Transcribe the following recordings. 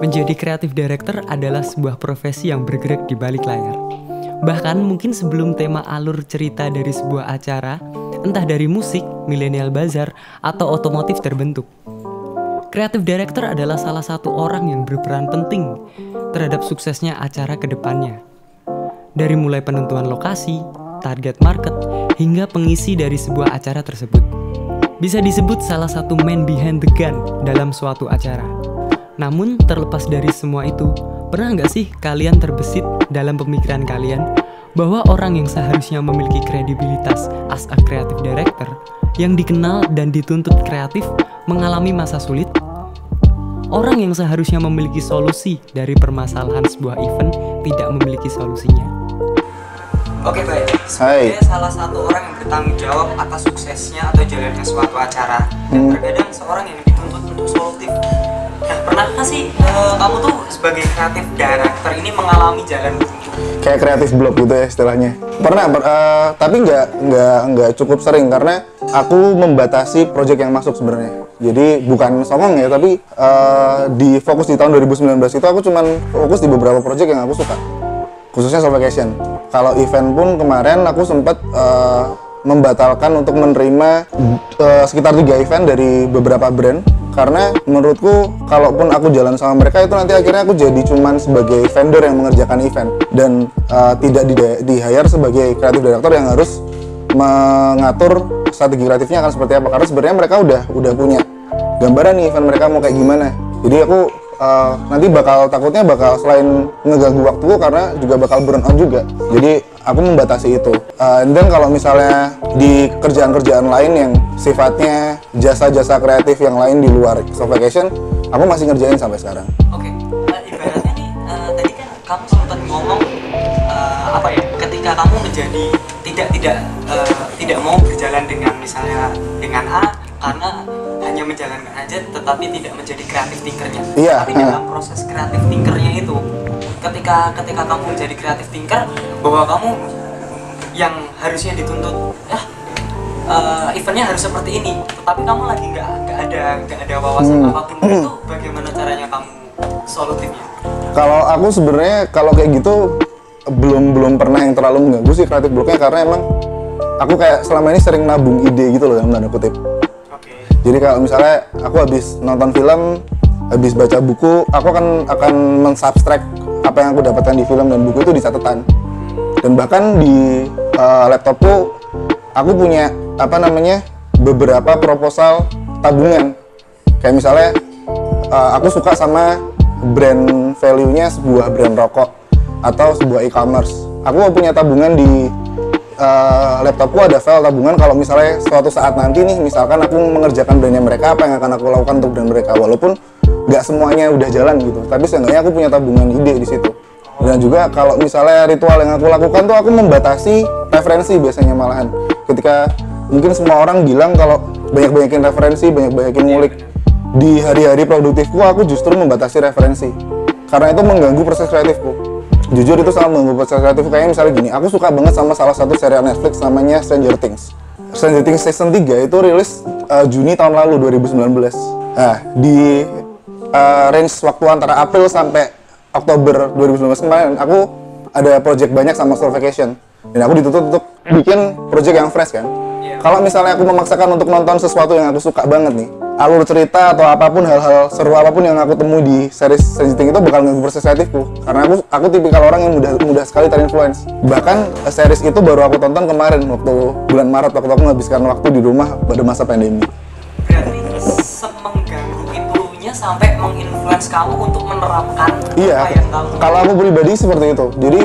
Menjadi creative director adalah sebuah profesi yang bergerak di balik layar. Bahkan mungkin sebelum tema alur cerita dari sebuah acara, entah dari musik, millennial bazaar, atau otomotif terbentuk. Creative director adalah salah satu orang yang berperan penting terhadap suksesnya acara ke depannya. Dari mulai penentuan lokasi, target market, hingga pengisi dari sebuah acara tersebut. Bisa disebut salah satu man behind the gun dalam suatu acara. Namun terlepas dari semua itu, pernah nggak sih kalian terbesit dalam pemikiran kalian bahwa orang yang seharusnya memiliki kredibilitas as a creative director, yang dikenal dan dituntut kreatif, mengalami masa sulit? Orang yang seharusnya memiliki solusi dari permasalahan sebuah event tidak memiliki solusinya. Oke baik, sebagai salah satu orang yang bertanggung jawab atas suksesnya atau jalannya suatu acara, dan terkadang seorang yang dituntut untuk solutif. Nah, pernahkah sih kamu tuh sebagai kreatif director ini mengalami jalan buntu? Kayak kreatif block gitu ya istilahnya. Pernah, tapi nggak cukup sering karena aku membatasi project yang masuk sebenarnya. Jadi bukan songong ya, tapi di fokus di tahun 2019 itu aku cuman fokus di beberapa project yang aku suka, khususnya Soul Vacation. Kalau event pun kemarin aku sempat membatalkan untuk menerima sekitar 3 event dari beberapa brand. Karena menurutku kalaupun aku jalan sama mereka itu nanti akhirnya aku jadi cuman sebagai vendor yang mengerjakan event dan tidak di-hire sebagai creative director yang harus mengatur strategi kreatifnya akan seperti apa, karena sebenarnya mereka udah punya gambaran nih event mereka mau kayak gimana. Jadi aku nanti takutnya bakal selain ngeganggu waktuku karena juga bakal burn out juga. Jadi aku membatasi itu. Dan kalau misalnya di kerjaan-kerjaan lain yang sifatnya jasa-jasa kreatif yang lain di luar Soul Vacation, aku masih ngerjain sampai sekarang. Oke, ibaratnya nih tadi kan kamu sempat ngomong ketika kamu menjadi tidak mau berjalan dengan misalnya dengan A karena hanya menjalankan aja tetapi tidak menjadi kreatif thinkernya. Iya. Tapi dalam proses kreatif thinkernya itu, ketika kamu menjadi kreatif thinker, bahwa kamu yang harusnya dituntut eventnya harus seperti ini, tetapi kamu lagi nggak ada wawasan apapun itu, bagaimana caranya kamu solutifnya? Kalau aku sebenarnya kalau kayak gitu belum pernah yang terlalu mengganggu sih kreatif blocknya, karena emang aku kayak selama ini sering nabung ide gitu loh dalam tanda kutip. Jadi kalau misalnya aku habis nonton film, habis baca buku, aku akan mensubtract apa yang aku dapatkan di film dan buku itu di catatan. Dan bahkan di laptopku aku punya beberapa proposal tabungan. Kayak misalnya aku suka sama brand value-nya sebuah brand rokok atau sebuah e-commerce. Aku punya tabungan di laptopku, ada file tabungan kalau misalnya suatu saat nanti nih, misalkan aku mengerjakan brandnya mereka, apa yang akan aku lakukan untuk brand mereka, walaupun nggak semuanya udah jalan gitu, tapi seenggaknya aku punya tabungan ide di situ. Dan juga kalau misalnya ritual yang aku lakukan tuh aku membatasi referensi biasanya, malahan ketika mungkin semua orang bilang kalau banyak-banyakin referensi, banyak-banyakin ngulik, di hari-hari produktifku aku justru membatasi referensi karena itu mengganggu proses kreatifku. Jujur itu sangat mengganggu proses kreatif. Kayak misalnya gini, aku suka banget sama salah satu serial Netflix namanya Stranger Things. Stranger Things season 3 itu rilis Juni tahun lalu 2019. Nah, di range waktu antara April sampai Oktober 2019 kemarin, aku ada project banyak sama Soul Vacation. Dan aku dituntut untuk bikin project yang fresh kan. Kalau misalnya aku memaksakan untuk nonton sesuatu yang aku suka banget nih, alur cerita atau apapun, hal-hal seru apapun yang aku temui di series Stranger Things itu bakal ngeganggu proses kreatifku. Karena aku tipikal orang yang mudah sekali terinfluence. Bahkan series itu baru aku tonton kemarin waktu bulan Maret, waktu aku menghabiskan waktu di rumah pada masa pandemi. Berarti semengganggu itunya sampai menginfluence kamu untuk menerapkan apa yang kamu. Kalau aku pribadi seperti itu. Jadi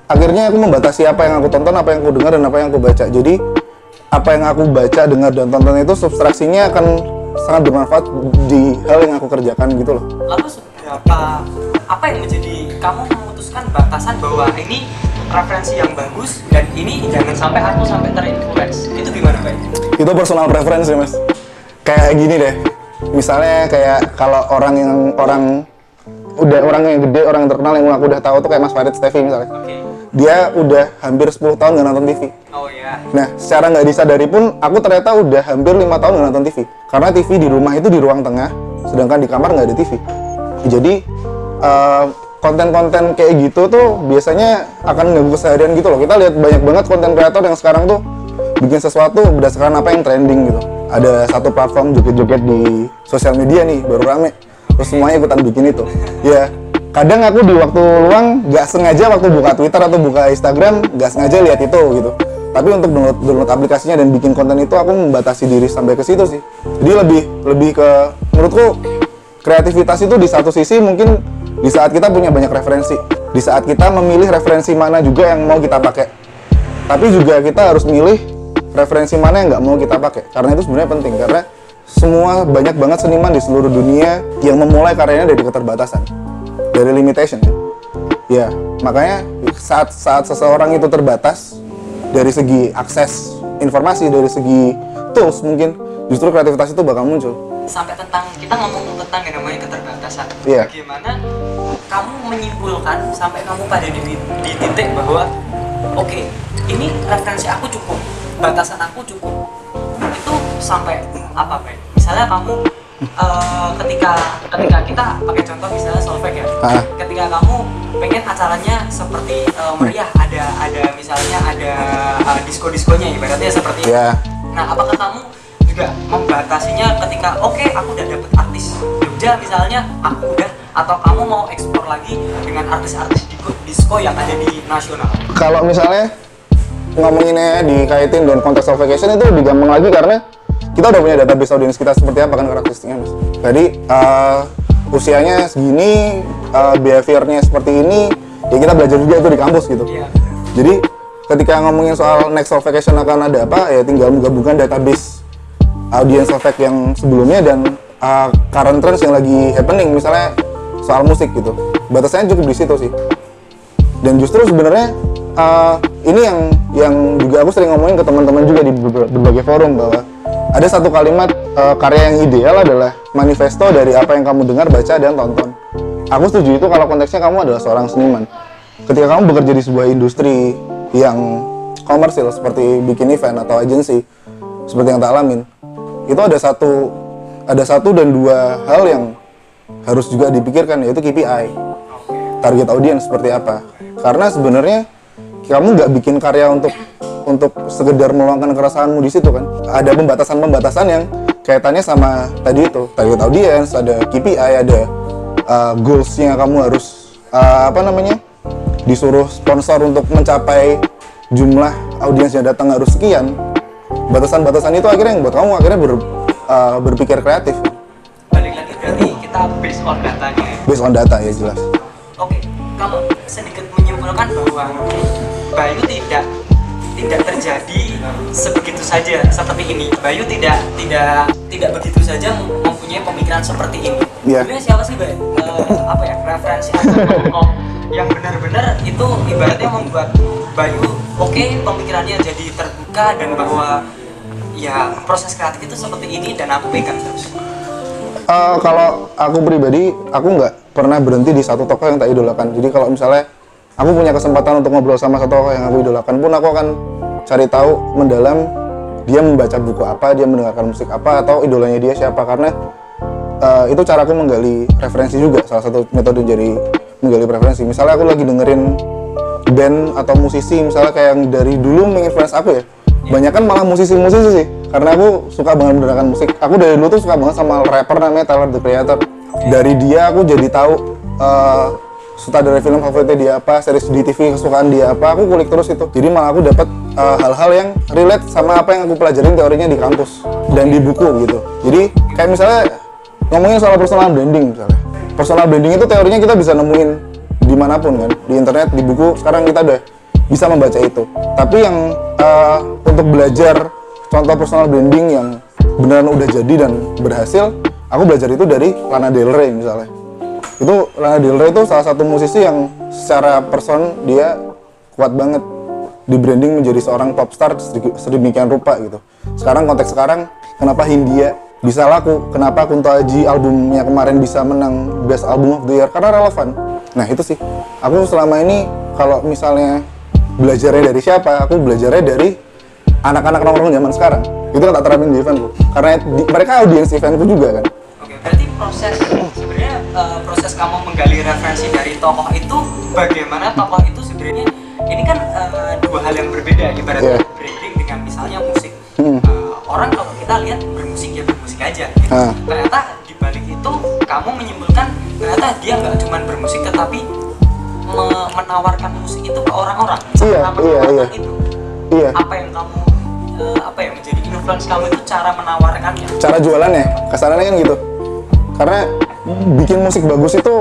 akhirnya aku membatasi apa yang aku tonton, apa yang aku dengar, dan apa yang aku baca. Jadi apa yang aku baca, dengar, dan tonton itu substraksinya akan sangat bermanfaat di hal yang aku kerjakan gitu loh. Lalu apa yang menjadi kamu memutuskan batasan bahwa ini referensi yang bagus dan ini jangan sampai aku sampai terinfluence? Itu gimana Pak? Itu personal preference ya Mas. Kayak gini deh, misalnya kayak kalau orang yang gede, orang yang terkenal yang aku udah tahu tuh kayak Mas Farid Stevi misalnya. Dia udah hampir 10 tahun nggak nonton TV. Oh iya. Nah, secara nggak disadari pun aku ternyata udah hampir 5 tahun nggak nonton TV. Karena TV di rumah itu di ruang tengah, sedangkan di kamar nggak ada TV. Jadi konten-konten kayak gitu tuh biasanya akan mengganggu keseharian gitu loh. Kita lihat banyak banget konten kreator yang sekarang tuh bikin sesuatu berdasarkan apa yang trending gitu. Ada satu platform joget-joget di sosial media nih baru rame, terus semuanya ikutan bikin itu. Ya kadang aku di waktu luang nggak sengaja waktu buka Twitter atau buka Instagram nggak sengaja lihat itu gitu. Tapi untuk download aplikasinya dan bikin konten itu aku membatasi diri sampai ke situ sih. Jadi lebih ke menurutku kreativitas itu di satu sisi mungkin di saat kita punya banyak referensi, di saat kita memilih referensi mana juga yang mau kita pakai. Tapi juga kita harus milih referensi mana yang nggak mau kita pakai. Karena itu sebenarnya penting, karena banyak banget seniman di seluruh dunia yang memulai karyanya dari keterbatasan, dari limitation ya. Ya, makanya saat seseorang itu terbatas dari segi akses informasi, dari segi tools mungkin, justru kreativitas itu bakal muncul. Sampai kita ngomong tentang yang namanya keterbatasan. Yeah. Bagaimana kamu menyimpulkan sampai kamu pada di titik bahwa oke, ini referensi aku cukup, batasan aku cukup. Itu sampai apa, Pak? Misalnya kamu ketika kita pakai contoh misalnya Solveig ya. Ketika kamu pengen acaranya seperti meriah, ada misalnya ada disco-diskonya ibaratnya seperti itu. Nah, apakah kamu juga membatasinya ketika oke, aku udah dapet artis Jogja misalnya, aku udah, atau kamu mau eksplor lagi dengan artis-artis disco yang ada di nasional? Kalau misalnya ngomonginnya dikaitin dengan konteks of vacation itu lebih gampang lagi karena kita udah punya database audiens kita seperti apa kan karakteristiknya mas. Jadi usianya segini, behaviornya seperti ini, ya kita belajar juga itu di kampus gitu. Jadi ketika ngomongin soal next of vacation akan ada apa, ya tinggal menggabungkan database audiens Solveig yang sebelumnya dan current trends yang lagi happening, misalnya soal musik gitu. Batasannya cukup di situ sih. Dan justru sebenarnya ini yang juga aku sering ngomongin ke teman-teman juga di berbagai forum, bahwa ada satu kalimat karya yang ideal adalah manifesto dari apa yang kamu dengar, baca, dan tonton. Aku setuju itu kalau konteksnya kamu adalah seorang seniman. Ketika kamu bekerja di sebuah industri yang komersil seperti bikin event atau agensi seperti yang tak alamin, itu ada satu dan dua hal yang harus juga dipikirkan, yaitu KPI, target audiens seperti apa. Karena sebenarnya kamu nggak bikin karya untuk sekedar meluangkan keresahanmu di situ kan. Ada pembatasan yang kaitannya sama tadi itu, target audiens, ada KPI, ada goals yang kamu harus disuruh sponsor untuk mencapai jumlah audiens yang datang harus sekian. Batasan-batasan itu akhirnya yang buat kamu akhirnya berpikir kreatif. Balik lagi berarti kita based on datanya. Based on data ya jelas. Oke, kamu sedikit menyimpulkan bahwa Bayu tidak terjadi sebegitu saja seperti ini. Bayu tidak begitu saja mempunyai pemikiran seperti ini. Sebenarnya siapa sih referensi atau tokoh yang benar-benar itu ibaratnya membuat Bayu pemikirannya jadi terbuka dan bahwa ya proses kreatif itu seperti ini dan aku pegang terus. Kalau aku pribadi, aku nggak pernah berhenti di satu tokoh yang tak idolakan. Jadi kalau misalnya aku punya kesempatan untuk ngobrol sama satu tokoh yang aku idolakan pun, aku akan cari tahu mendalam dia membaca buku apa, dia mendengarkan musik apa, atau idolanya dia siapa. Karena itu cara aku menggali referensi juga, salah satu metode jadi menggali referensi. Misalnya aku lagi dengerin band atau musisi misalnya kayak yang dari dulu menginfluence aku ya, banyak kan malah musisi-musisi sih, karena aku suka banget mendengarkan musik. Aku dari dulu tuh suka banget sama rapper namanya Tyler the Creator. Dari dia aku jadi tahu sutradara film favoritnya dia apa, series di TV kesukaan dia apa, aku kulik terus itu. Jadi malah aku dapat hal-hal yang relate sama apa yang aku pelajarin teorinya di kampus dan di buku gitu. Jadi kayak misalnya ngomongin soal personal branding misalnya. Personal branding itu teorinya kita bisa nemuin dimanapun kan, di internet, di buku, sekarang kita udah bisa membaca itu. Tapi yang untuk belajar contoh personal branding yang beneran udah jadi dan berhasil, aku belajar itu dari Lana Del Rey misalnya. Itu Lana Del Rey itu salah satu musisi yang secara person dia kuat banget di branding menjadi seorang popstar sedemikian rupa gitu. Sekarang konteks sekarang, kenapa Hindia bisa laku, kenapa Kunto Aji albumnya kemarin bisa menang Best Album of the Year, karena relevan. Nah itu sih, aku selama ini kalau misalnya belajarnya dari siapa, aku belajarnya dari anak-anak nongkrong zaman sekarang. Itu kan tak terapin di eventku, karena mereka audiens eventku juga kan. Oke, berarti proses sebenarnya proses kamu menggali referensi dari tokoh itu, bagaimana tokoh itu sebenarnya ini kan dua hal yang berbeda, ibaratnya branding dengan misalnya musik. Orang kalau kita lihat bermusik ya bermusik aja gitu. Ternyata di balik itu kamu menyimpulkan ternyata dia nggak cuma bermusik tetapi menawarkan musik itu ke orang-orang. Itu apa yang kamu menjadi influence kamu itu cara menawarkannya, cara jualannya, kesannya kan gitu. Karena bikin musik bagus itu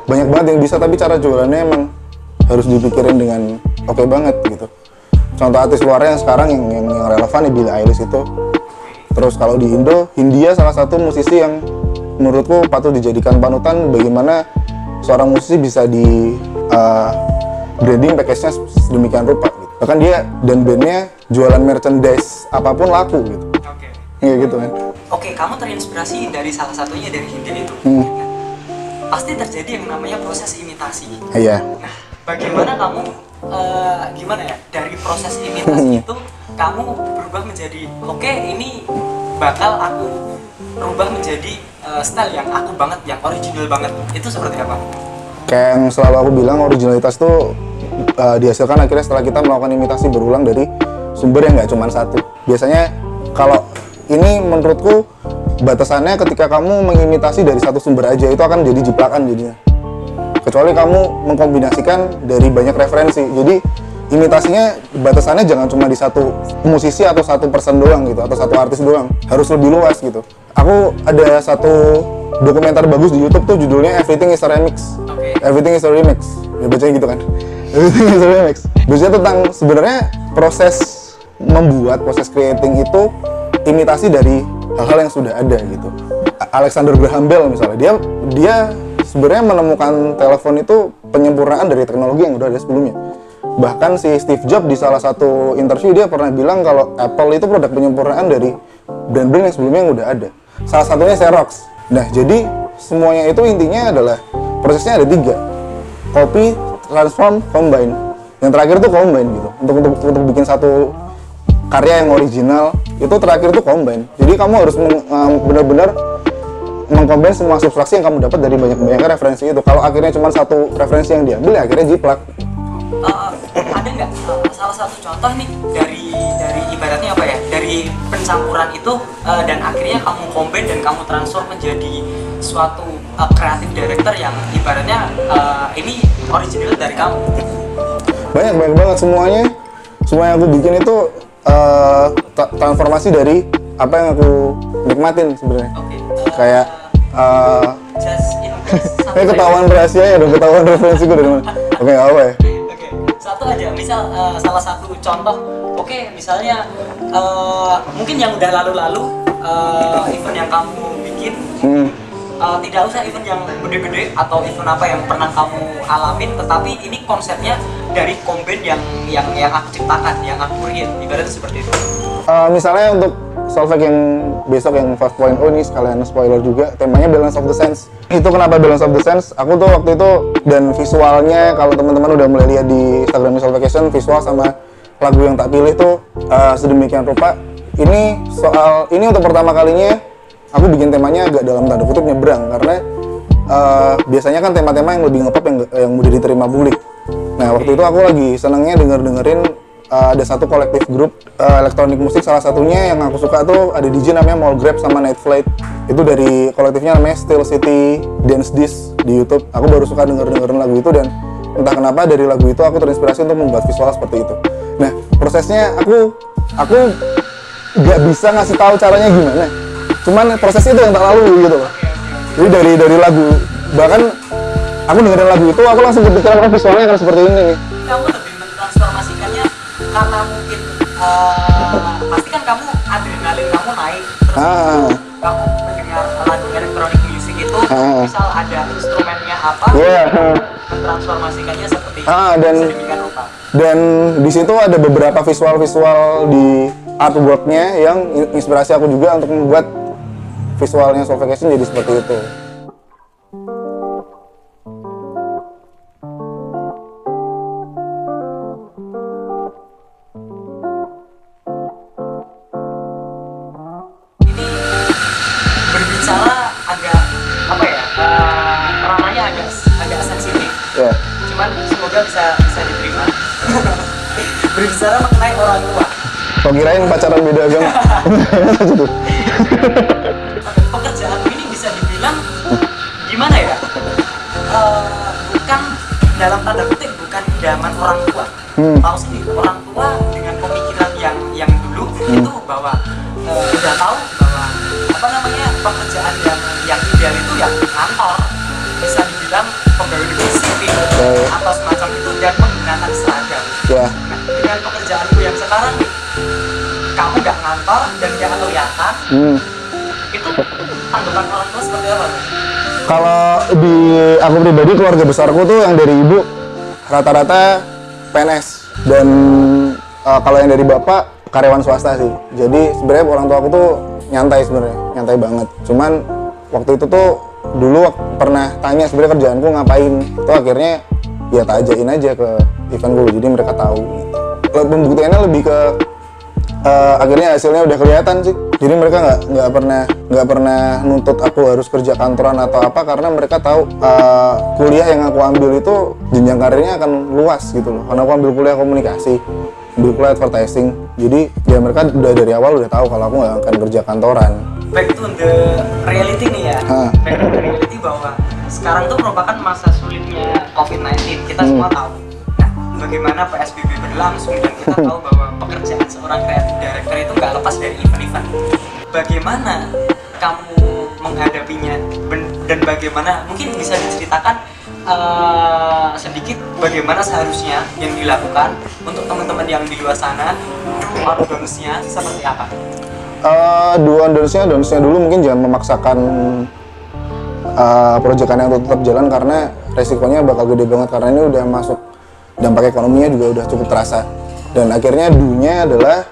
banyak banget yang bisa, tapi cara jualannya emang harus dipikirin dengan oke banget gitu. Contoh artis luarnya yang sekarang yang relevan nih Billie Eilish itu. Terus kalau di Indo, Hindia salah satu musisi yang menurutku patut dijadikan panutan bagaimana seorang musisi bisa di branding package-nya sedemikian rupa gitu. Bahkan dia dan bandnya jualan merchandise apapun laku gitu. Kayak gitu kan. Kamu terinspirasi dari salah satunya dari Hindia itu. Pasti terjadi yang namanya proses imitasi. Iya. Nah, bagaimana kamu gimana ya dari proses imitasi itu kamu berubah menjadi ini bakal aku rubah menjadi style yang aku banget, yang original banget. Itu seperti apa? Kayak yang selalu aku bilang, originalitas tuh dihasilkan akhirnya setelah kita melakukan imitasi berulang dari sumber yang nggak cuma satu. Biasanya kalau ini menurutku batasannya ketika kamu mengimitasi dari satu sumber aja itu akan jadi jiplakan jadinya. Kecuali kamu mengkombinasikan dari banyak referensi. Jadi imitasinya batasannya jangan cuma di satu musisi atau satu person doang gitu, atau satu artis doang. Harus lebih luas gitu. Aku ada satu dokumenter bagus di YouTube tuh judulnya Everything is a Remix. Everything is a Remix. Ya bacanya gitu kan. Everything is a Remix. Biasanya tentang sebenarnya proses membuat, proses creating itu imitasi dari hal-hal yang sudah ada gitu. Alexander Graham Bell misalnya, dia sebenarnya menemukan telepon itu penyempurnaan dari teknologi yang udah ada sebelumnya. Bahkan si Steve Jobs di salah satu interview dia pernah bilang kalau Apple itu produk penyempurnaan dari brand-brand yang sebelumnya yang udah ada. Salah satunya Xerox. Nah, jadi semuanya itu intinya adalah prosesnya ada 3. Copy, transform, combine. Yang terakhir itu combine gitu. Untuk bikin satu karya yang original itu terakhir itu combine. Jadi kamu harus benar-benar mengcombine semua substraksi yang kamu dapat dari banyak referensi itu. Kalau akhirnya cuma satu referensi yang diambil, ya akhirnya jiplak. Ada nggak salah satu contoh nih dari ibaratnya apa ya, dari pencampuran itu dan akhirnya kamu combine dan kamu transfer menjadi suatu kreatif director yang ibaratnya ini original dari kamu? Banyak banget semuanya. Semua yang aku bikin itu transformasi dari apa yang aku nikmatin sebenarnya. Kayak ketahuan rahasianya dong, ketahuan referensi gue dari mana. Apa ya? Satu aja, misal salah satu contoh. Misalnya mungkin yang udah lalu-lalu event yang kamu bikin, tidak usah event yang gede-gede atau event apa yang pernah kamu alamin, tetapi ini konsepnya dari combine yang aku ciptakan, yang aku create, ibaratnya seperti itu. Misalnya untuk Solveig yang besok yang 5.0 ini sekalian spoiler juga, temanya Balance of the Sense. Itu kenapa Balance of the Sense? Aku tuh waktu itu dan visualnya, kalau teman-teman udah mulai lihat di Instagram Solveigation, visual sama lagu yang tak pilih tuh sedemikian rupa. Ini untuk pertama kalinya aku bikin temanya agak dalam tanda kutip nyebrang, karena biasanya kan tema-tema yang lebih ngepop yang mudah diterima publik. Nah, waktu itu aku lagi senengnya dengerin ada satu kolektif grup elektronik musik, salah satunya yang aku suka tuh ada DJ namanya Mall Grab sama Night Flight. Itu dari kolektifnya namanya Steel City Dance Disc di YouTube. Aku baru suka dengerin lagu itu dan entah kenapa dari lagu itu aku terinspirasi untuk membuat visual seperti itu. Nah, prosesnya aku nggak bisa ngasih tahu caranya gimana. Cuman proses itu yang tak lalu gitu loh. Jadi dari lagu, bahkan aku dengerin lagu itu aku langsung kepikiran visualnya akan seperti ini. Kamu lebih mentransformasikannya karena mungkin pasti kan kamu adrenalin kamu naik, terus kamu mendengar lagu elektronik musik itu, misal ada instrumennya apa, mentransformasikannya seperti sedemikian rupa. Dan di situ ada beberapa visual di artworknya yang inspirasi aku juga untuk membuat visualnya Solveigation jadi seperti itu. Yeah. Cuman semoga bisa diterima. Berbicara mengenai orang tua. Kok kirain pacaran beda agama? Pekerjaan ini bisa dibilang gimana ya? Bukan dalam tanda kutip bukan idaman orang tua. Tahu sendiri orang tua dengan pemikiran yang dulu itu bahwa udah tahu bahwa apa namanya pekerjaan yang ideal itu yang kantor, bisa dibilang pegawai negeri sipil atau semacam itu dan menggunakan seragam. Nah, dengan pekerjaanku yang sekarang nih, kamu nggak ngantor dan nggak kelihatan, itu tanggapan orang tua seperti apa? Kalau di aku pribadi, keluarga besarku tuh yang dari ibu rata-rata PNS dan kalau yang dari bapak karyawan swasta sih. Jadi sebenarnya orang tua aku tuh nyantai sebenarnya, nyantai banget. Cuman waktu itu tuh dulu pernah tanya sebenarnya kerjaanku ngapain. Itu akhirnya ya tak ajain aja ke event gue, jadi mereka tahu. Pembuktiannya lebih ke akhirnya hasilnya udah kelihatan sih. Jadi mereka nggak pernah nuntut aku harus kerja kantoran atau apa, karena mereka tahu kuliah yang aku ambil itu jenjang karirnya akan luas gitu loh. Karena aku ambil kuliah komunikasi, ambil kuliah advertising. Jadi ya mereka udah dari awal udah tahu kalau aku nggak akan kerja kantoran. Back to the reality nih ya. Back to the reality bahwa sekarang tuh merupakan masa sulitnya COVID-19. Kita semua tahu. Bagaimana PSBB berlangsung dan kita tahu bahwa pekerjaan seorang creative director itu nggak lepas dari event-event. Bagaimana kamu menghadapinya dan bagaimana mungkin bisa diceritakan sedikit bagaimana seharusnya yang dilakukan untuk teman-teman yang di luar sana, donsnya seperti apa? Donsnya dulu mungkin jangan memaksakan proyekannya untuk tetap jalan, karena resikonya bakal gede banget, karena ini udah masuk dampak ekonominya juga udah cukup terasa. Dan akhirnya dunia adalah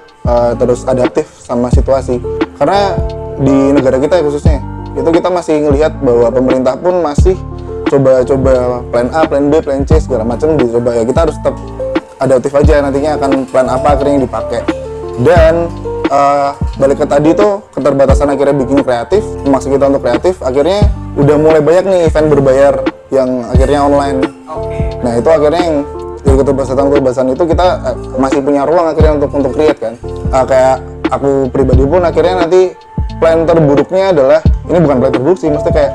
terus adaptif sama situasi, karena di negara kita khususnya itu kita masih ngelihat bahwa pemerintah pun masih coba-coba plan A, plan B, plan C segala macam dicoba. Ya kita harus tetap adaptif aja, nantinya akan plan apa akhirnya yang dipakai. Dan balik ke tadi tuh, keterbatasan akhirnya bikin kreatif, memaksa kita untuk kreatif. Akhirnya udah mulai banyak nih event berbayar yang akhirnya online. Nah itu akhirnya yang dari keterbatasan itu kita masih punya ruang akhirnya untuk create kan. Kayak aku pribadi pun akhirnya nanti plan terburuknya adalah, ini bukan plan terburuk sih, mesti kayak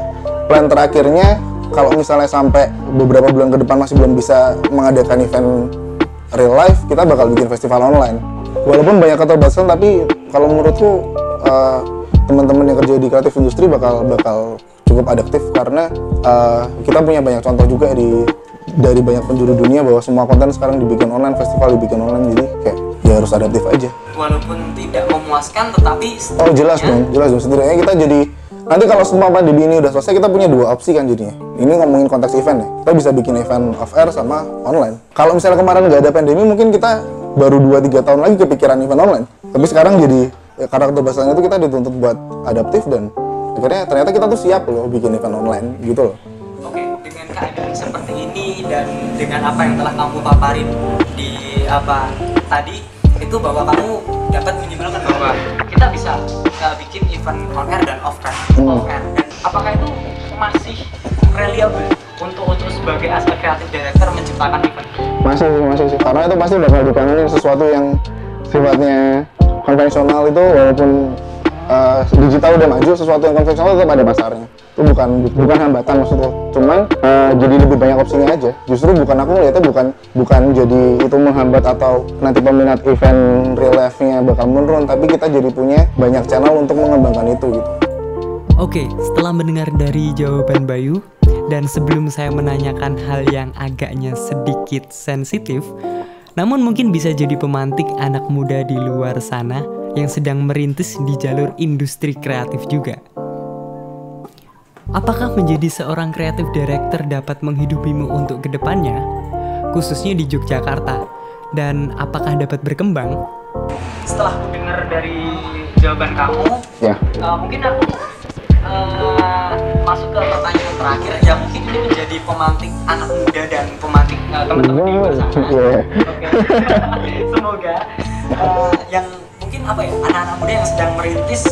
plan terakhirnya kalau misalnya sampai beberapa bulan ke depan masih belum bisa mengadakan event real life, kita bakal bikin festival online. Walaupun banyak keterbatasan, tapi kalau menurutku teman-teman yang kerja di kreatif industri bakal cukup adaptif, karena kita punya banyak contoh juga dari banyak penjuru dunia bahwa semua konten sekarang dibikin online, festival dibikin online, jadi kayak ya harus adaptif aja. Walaupun tidak memuaskan, tetapi jelas dong. Setidaknya kita jadi, nanti kalau semua pandemi ini udah selesai, kita punya dua opsi kan jadinya. Ini ngomongin konteks event ya, kita bisa bikin event off air sama online. Kalau misalnya kemarin nggak ada pandemi, mungkin kita baru 2-3 tahun lagi kepikiran event online. Tapi sekarang jadi ya, karena keterbatasan itu kita dituntut buat adaptif, dan akhirnya ternyata kita tuh siap loh bikin event online gitu loh. Oke, dengan keadaan seperti ini dan dengan apa yang telah kamu paparin di tadi, itu bahwa kamu dapat menyimpulkan bahwa kita bisa bikin event on air dan off air. Dan apakah itu masih reliable untuk sebagai aspek kreatif director menciptakan event? Masih sih, karena itu pasti bakal dikangenin sesuatu yang sifatnya konvensional. Itu walaupun digital udah maju, sesuatu yang konvensional tetap ada pasarnya. Itu bukan hambatan maksudku, cuman jadi lebih banyak opsinya aja. Justru aku ngeliatnya bukan jadi itu menghambat atau nanti peminat event real life-nya bakal menurun, tapi kita jadi punya banyak channel untuk mengembangkan itu gitu. Oke, setelah mendengar dari jawaban Bayu, dan sebelum saya menanyakan hal yang agaknya sedikit sensitif, namun mungkin bisa jadi pemantik anak muda di luar sana yang sedang merintis di jalur industri kreatif juga. Apakah menjadi seorang kreatif director dapat menghidupimu untuk kedepannya, khususnya di Yogyakarta, dan apakah dapat berkembang? Setelah aku dengar dari jawaban kamu, mungkin aku masuk ke pertanyaan terakhir, ya mungkin ini menjadi pemantik anak muda dan pemantik teman-teman di luar sana. Semoga yang mungkin anak-anak muda yang sedang merintis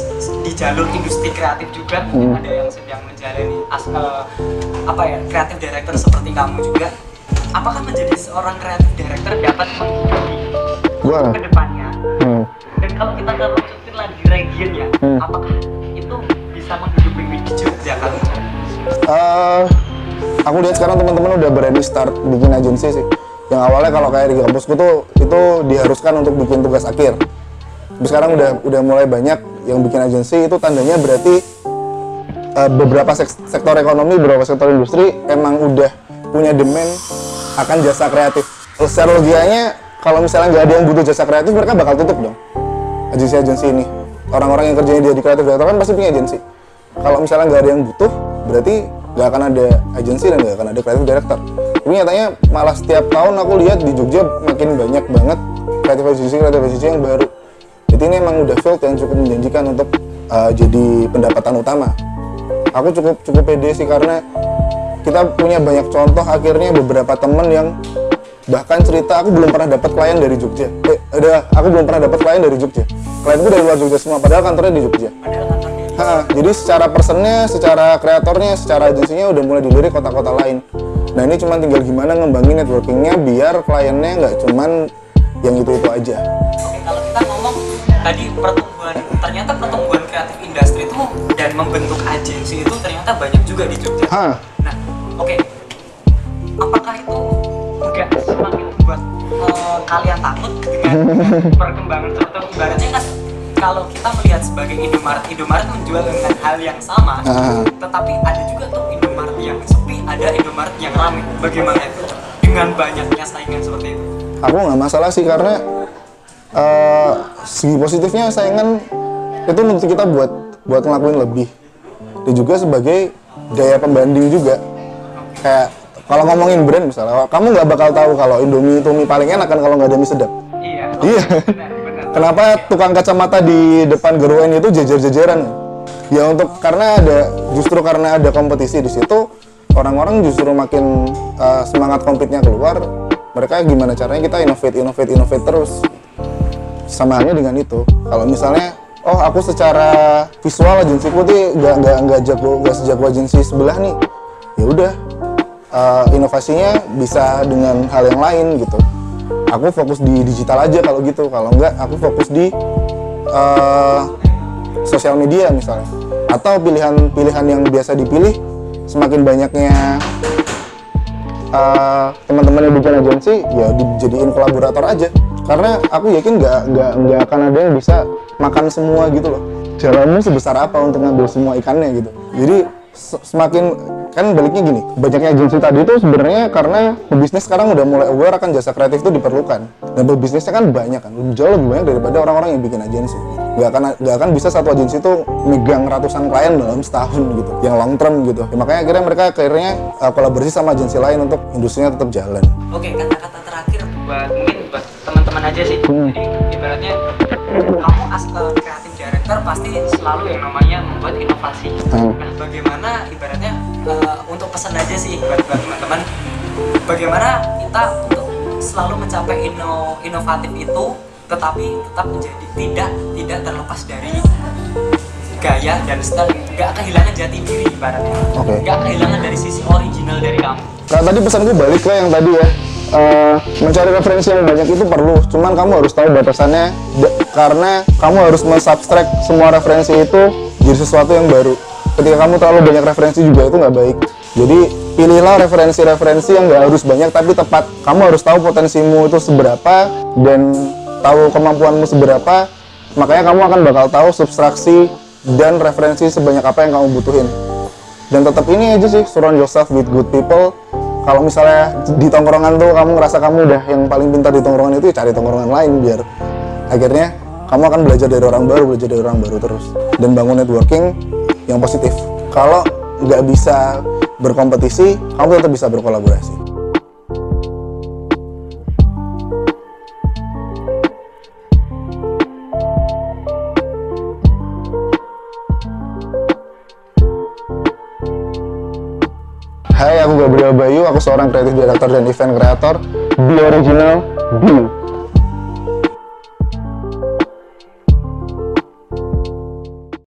di jalur industri kreatif juga, mungkin ada yang sedang menjalani kreatif director seperti kamu juga, apakah menjadi seorang creative director dapat menghidupi Gua ke depannya? Dan kalau kita kerucutin lagi regionnya, apakah itu bisa menghidupi Jogja kan? Aku lihat sekarang teman-teman udah berani start bikin agensi sih. Yang awalnya kalau kayak di kampusku tuh itu diharuskan untuk bikin tugas akhir. Tapi sekarang udah mulai banyak yang bikin agensi, itu tandanya berarti beberapa sektor ekonomi, beberapa sektor industri emang udah punya demand akan jasa kreatif. Secara logikanya kalau misalnya nggak ada yang butuh jasa kreatif, mereka bakal tutup dong agensi-agensi ini. Orang-orang yang kerjanya di kreatif director kan pasti punya agensi. Kalau misalnya nggak ada yang butuh, berarti nggak akan ada agensi dan nggak akan ada creative director. Tapi nyatanya malah setiap tahun aku lihat di Jogja makin banyak banget creative agency yang baru. Jadi ini emang udah field yang cukup menjanjikan untuk jadi pendapatan utama. Aku cukup pede sih karena kita punya banyak contoh akhirnya beberapa temen yang bahkan cerita aku belum pernah dapat klien dari Jogja. Aku belum pernah dapat klien dari Jogja. Klienku dari luar Jogja semua, padahal kantornya di Jogja. Jadi secara personnya, secara kreatornya, secara agensinya udah mulai dilirik kota-kota lain. Nah ini cuma tinggal gimana ngembangin networkingnya biar kliennya nggak cuman yang itu aja. Oke, kalau kita ngomong tadi ternyata pertumbuhan kreatif industri itu dan membentuk agensi itu ternyata banyak juga di Jogja. Nah, oke. Apakah itu nggak semakin membuat kalian takut dengan perkembangan seperti ibaratnya kan kalau kita melihat sebagai Indomaret menjual dengan hal yang sama, tetapi ada juga tuh Indomaret yang sepi, ada Indomaret yang ramai. Bagaimana itu dengan banyaknya saingan seperti itu? Aku nggak masalah sih karena segi positifnya saingan itu nuntut kita buat ngelakuin lebih. Dan juga sebagai gaya pembanding juga. Kayak kalau ngomongin brand misalnya, kamu nggak bakal tahu kalau Indomie itu mie paling enak kan kalau nggak ada mie sedap. Iya. Benar. Kenapa tukang kacamata di depan Geruen itu jejer-jejeran? Ya karena ada kompetisi di situ, orang-orang justru makin semangat compete-nya keluar. Mereka gimana caranya kita innovate terus. Sama halnya dengan itu. Kalau misalnya, aku secara visual agensiku tuh nggak sejago agensi sebelah nih. Ya udah, inovasinya bisa dengan hal yang lain gitu. Aku fokus di digital aja kalau gitu. Kalau enggak, aku fokus di sosial media misalnya. Atau pilihan yang biasa dipilih, semakin banyaknya teman-teman yang bikin agensi, ya dijadiin kolaborator aja. Karena aku yakin nggak akan ada yang bisa makan semua gitu loh. Jalanmu sebesar apa untuk ngambil semua ikannya gitu. Jadi semakin kan baliknya gini, banyaknya agensi tadi itu sebenarnya karena pebisnis sekarang udah mulai aware akan jasa kreatif itu diperlukan. Dan pebisnisnya kan banyak kan, jauh lebih banyak daripada orang-orang yang bikin agensi. Nggak akan bisa satu agensi itu megang ratusan klien dalam setahun gitu, yang long term gitu. Ya, makanya akhirnya mereka kolaborasi sama agensi lain untuk industrinya tetap jalan. Oke, kata-kata terakhir mungkin buat teman-teman aja sih. Jadi ibaratnya kamu as kreatif director pasti selalu yang namanya membuat inovasi. Nah, bagaimana ibaratnya untuk pesan aja sih buat teman-teman, bagaimana kita untuk selalu mencapai inovatif itu, tetapi tetap menjadi tidak terlepas dari gaya dan style, nggak kehilangan jati diri ibaratnya, nggak kehilangan dari sisi original dari kamu. Nah tadi pesanku balik ke yang tadi ya. Mencari referensi yang banyak itu perlu, cuman kamu harus tahu batasannya karena kamu harus mensubtract semua referensi itu jadi sesuatu yang baru. Ketika kamu terlalu banyak referensi juga itu nggak baik. Jadi pilihlah referensi-referensi yang nggak harus banyak tapi tepat. Kamu harus tahu potensimu itu seberapa dan tahu kemampuanmu seberapa. Makanya kamu akan bakal tahu substraksi dan referensi sebanyak apa yang kamu butuhin. Dan tetap ini aja sih, surround yourself with good people. Kalau misalnya di tongkrongan tuh kamu ngerasa kamu udah yang paling pintar di tongkrongan itu, ya cari tongkrongan lain biar akhirnya kamu akan belajar dari orang baru terus dan bangun networking yang positif. Kalau nggak bisa berkompetisi, kamu tetap bisa berkolaborasi. Hai, aku Gabriel Bayu, aku seorang creative director dan event creator. Be original, be you.